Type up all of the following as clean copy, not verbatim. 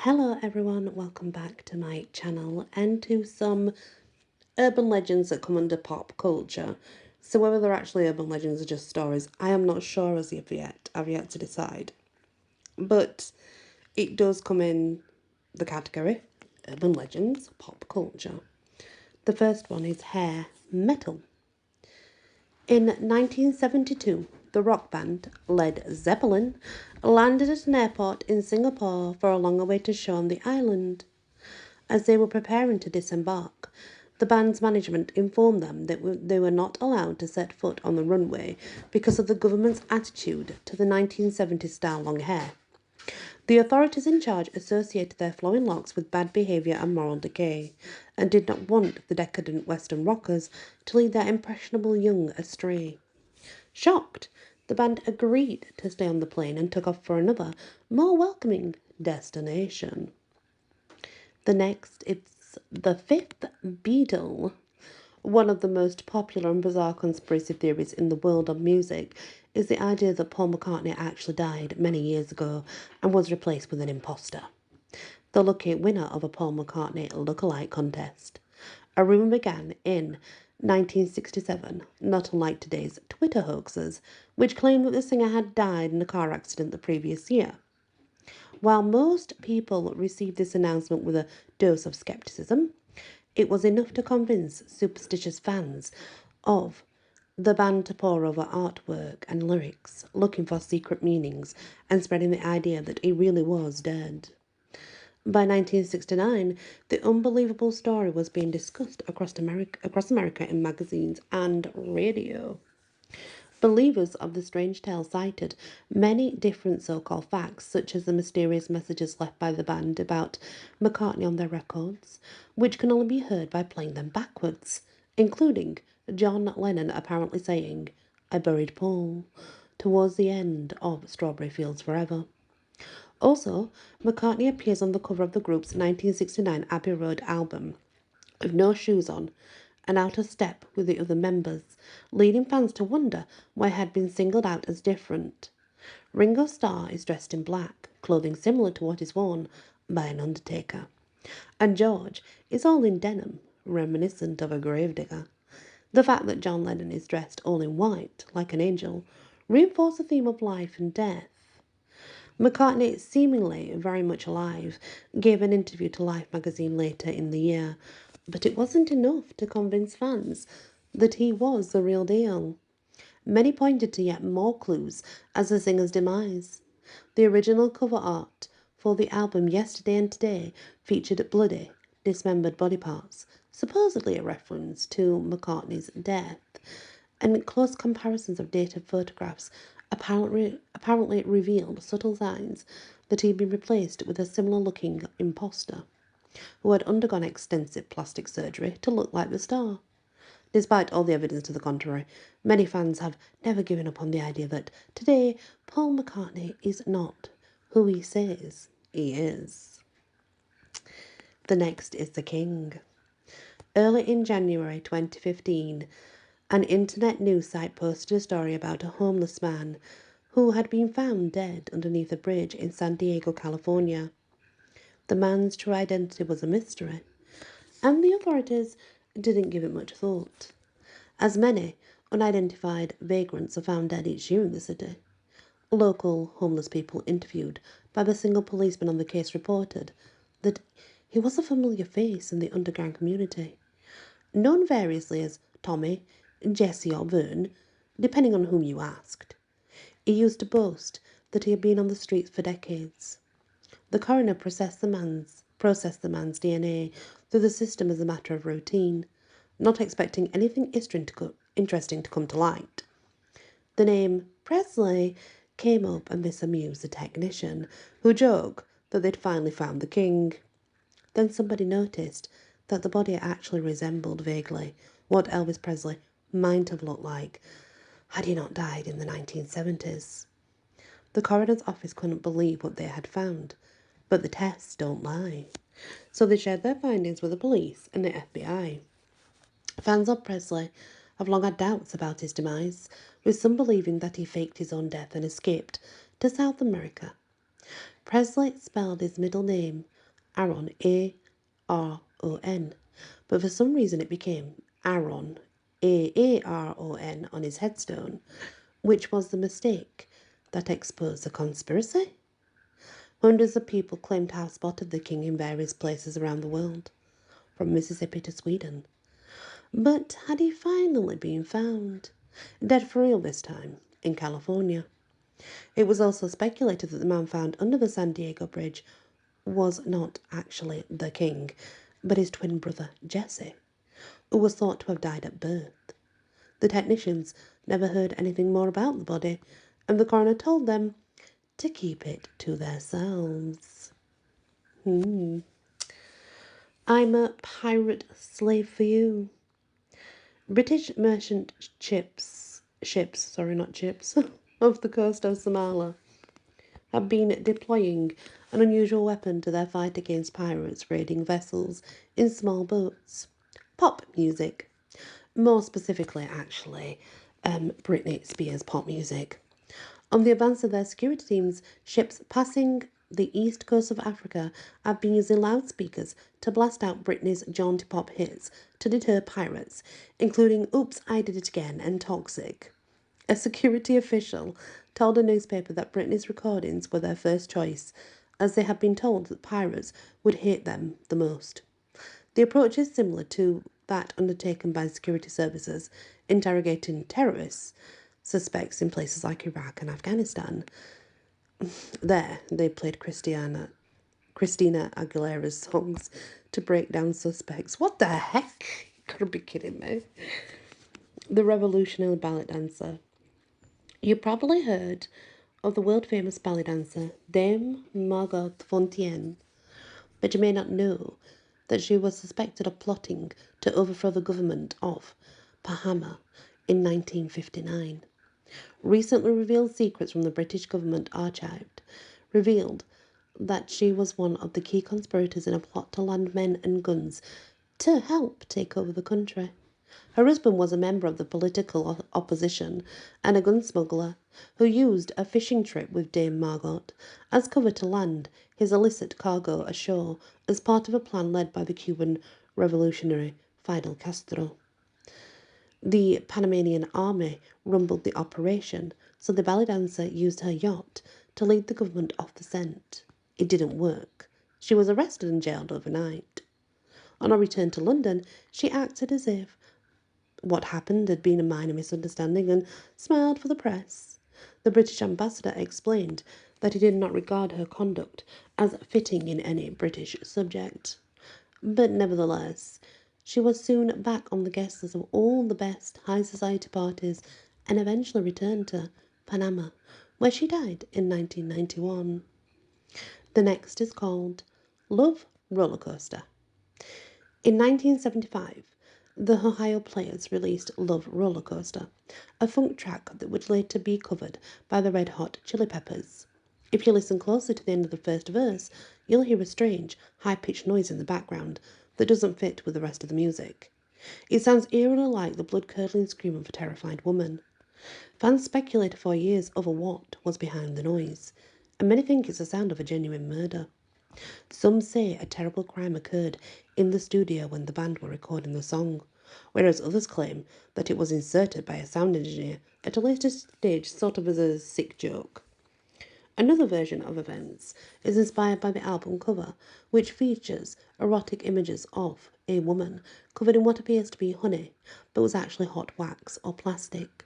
Hello everyone, welcome back to my channel and to some urban legends that come under pop culture. So whether they're actually urban legends or just stories, I am not sure as of yet. I've yet to decide. But it does come in the category urban legends, pop culture. The first one is hair metal. In 1972, the rock band Led Zeppelin landed at an airport in Singapore for a long-awaited show on the island. As they were preparing to disembark, the band's management informed them that they were not allowed to set foot on the runway because of the government's attitude to the 1970s style long hair. The authorities in charge associated their flowing locks with bad behaviour and moral decay, and did not want the decadent Western rockers to lead their impressionable young astray. Shocked, the band agreed to stay on the plane and took off for another, more welcoming destination. The next, it's the fifth Beatle. One of the most popular and bizarre conspiracy theories in the world of music is the idea that Paul McCartney actually died many years ago and was replaced with an imposter, the lucky winner of a Paul McCartney look-alike contest. A rumour began in 1967, not unlike today's Twitter hoaxes, which claimed that the singer had died in a car accident the previous year. While most people received this announcement with a dose of skepticism, it was enough to convince superstitious fans of the band to pore over artwork and lyrics, looking for secret meanings and spreading the idea that he really was dead. By 1969, the unbelievable story was being discussed across America in magazines and radio. Believers of the strange tale cited many different so-called facts, such as the mysterious messages left by the band about McCartney on their records, which can only be heard by playing them backwards, including John Lennon apparently saying, "I buried Paul," towards the end of Strawberry Fields Forever. Also, McCartney appears on the cover of the group's 1969 Abbey Road album, with no shoes on and out of step with the other members, leading fans to wonder why he had been singled out as different. Ringo Starr is dressed in black, clothing similar to what is worn by an undertaker, and George is all in denim, reminiscent of a gravedigger. The fact that John Lennon is dressed all in white, like an angel, reinforces the theme of life and death. McCartney, seemingly very much alive, gave an interview to Life magazine later in the year, but it wasn't enough to convince fans that he was the real deal. Many pointed to yet more clues as the singer's demise. The original cover art for the album Yesterday and Today featured bloody, dismembered body parts, supposedly a reference to McCartney's death, and close comparisons of dated photographs apparently revealed subtle signs that he had been replaced with a similar-looking imposter who had undergone extensive plastic surgery to look like the star. Despite all the evidence to the contrary, many fans have never given up on the idea that today Paul McCartney is not who he says he is. The next is the King. Early in January 2015, an internet news site posted a story about a homeless man who had been found dead underneath a bridge in San Diego, California. The man's true identity was a mystery, and the authorities didn't give it much thought, as many unidentified vagrants are found dead each year in the city. Local homeless people interviewed by the single policeman on the case reported that he was a familiar face in the underground community, known variously as Tommy, Jesse or Vern, depending on whom you asked. He used to boast that he had been on the streets for decades. The coroner processed the man's DNA through the system as a matter of routine, not expecting anything interesting to come to light. The name Presley came up, and this amused the technician, who joked that they'd finally found the king. Then somebody noticed that the body actually resembled vaguely what Elvis Presley might have looked like had he not died in the 1970s. The coroner's office couldn't believe what they had found, but the tests don't lie. So they shared their findings with the police and the FBI. Fans of Presley have long had doubts about his demise, with some believing that he faked his own death and escaped to South America. Presley spelled his middle name Aaron, A-R-O-N, but for some reason it became Aaron, A-A-R-O-N, on his headstone, which was the mistake that exposed the conspiracy. Hundreds of people claim to have spotted the king in various places around the world, from Mississippi to Sweden. But had he finally been found? Dead for real this time, in California. It was also speculated that the man found under the San Diego Bridge was not actually the king, but his twin brother Jesse, who was thought to have died at birth. The technicians never heard anything more about the body, and the coroner told them to keep it to themselves. I'm a pirate slave for you. British merchant ships, off the coast of Somalia have been deploying an unusual weapon to their fight against pirates raiding vessels in small boats. Pop music. More specifically, actually, Britney Spears pop music. On the advance of their security teams, ships passing the east coast of Africa have been using loudspeakers to blast out Britney's jaunty pop hits to deter pirates, including Oops, I Did It Again and Toxic. A security official told a newspaper that Britney's recordings were their first choice, as they had been told that pirates would hate them the most. The approach is similar to that undertaken by security services interrogating terrorists, suspects in places like Iraq and Afghanistan. There, they played Christina Aguilera's songs to break down suspects. What the heck? You gotta be kidding me. The revolutionary ballet dancer. You probably heard of the world-famous ballet dancer Dame Margot Fonteyn, but you may not know that she was suspected of plotting to overthrow the government of Panama in 1959. Recently revealed secrets from the British government archived revealed that she was one of the key conspirators in a plot to land men and guns to help take over the country. Her husband was a member of the political opposition and a gun smuggler who used a fishing trip with Dame Margot as cover to land his illicit cargo ashore as part of a plan led by the Cuban revolutionary Fidel Castro. The Panamanian army rumbled the operation, so the ballet dancer used her yacht to lead the government off the scent. It didn't work. She was arrested and jailed overnight. On her return to London, she acted as if what happened had been a minor misunderstanding and smiled for the press. The British ambassador explained that he did not regard her conduct as fitting in any British subject. But nevertheless, she was soon back on the guest list of all the best high society parties and eventually returned to Panama, where she died in 1991. The next is called Love Roller Coaster. In 1975, the Ohio Players released Love Roller Coaster, a funk track that would later be covered by the Red Hot Chili Peppers. If you listen closely to the end of the first verse, you'll hear a strange, high-pitched noise in the background that doesn't fit with the rest of the music. It sounds eerily like the blood-curdling scream of a terrified woman. Fans speculated for years over what was behind the noise, and many think it's the sound of a genuine murder. Some say a terrible crime occurred in the studio when the band were recording the song, whereas others claim that it was inserted by a sound engineer at a later stage sort of as a sick joke. Another version of events is inspired by the album cover, which features erotic images of a woman covered in what appears to be honey, but was actually hot wax or plastic.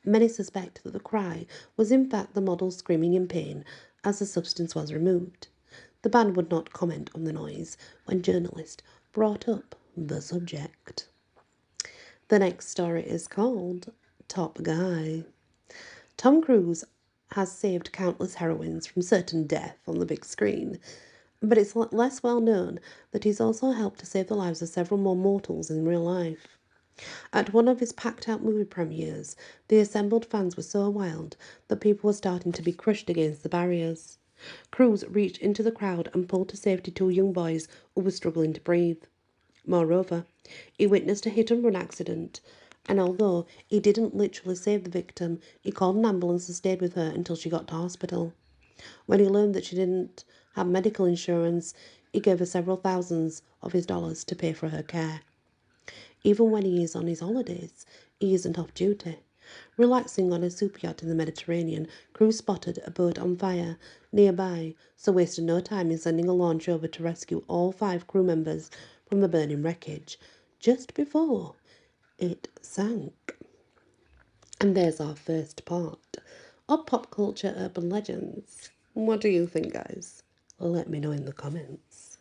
Many suspect that the cry was in fact the model screaming in pain as the substance was removed. The band would not comment on the noise when journalists brought up the subject. The next story is called Top Guy. Tom Cruise has saved countless heroines from certain death on the big screen, but it's less well known that he's also helped to save the lives of several more mortals in real life. At one of his packed-out movie premieres, the assembled fans were so wild that people were starting to be crushed against the barriers. Cruise reached into the crowd and pulled to safety two young boys who were struggling to breathe. Moreover, he witnessed a hit-and-run accident, and although he didn't literally save the victim, he called an ambulance and stayed with her until she got to hospital. When he learned that she didn't have medical insurance, he gave her several thousands of his dollars to pay for her care. Even when he is on his holidays, he isn't off duty. Relaxing on a super yacht in the Mediterranean, crew spotted a boat on fire nearby, so wasted no time in sending a launch over to rescue all 5 crew members from the burning wreckage, just before it sank. And there's our first part of Pop Culture Urban Legends. What do you think, guys? Let me know in the comments.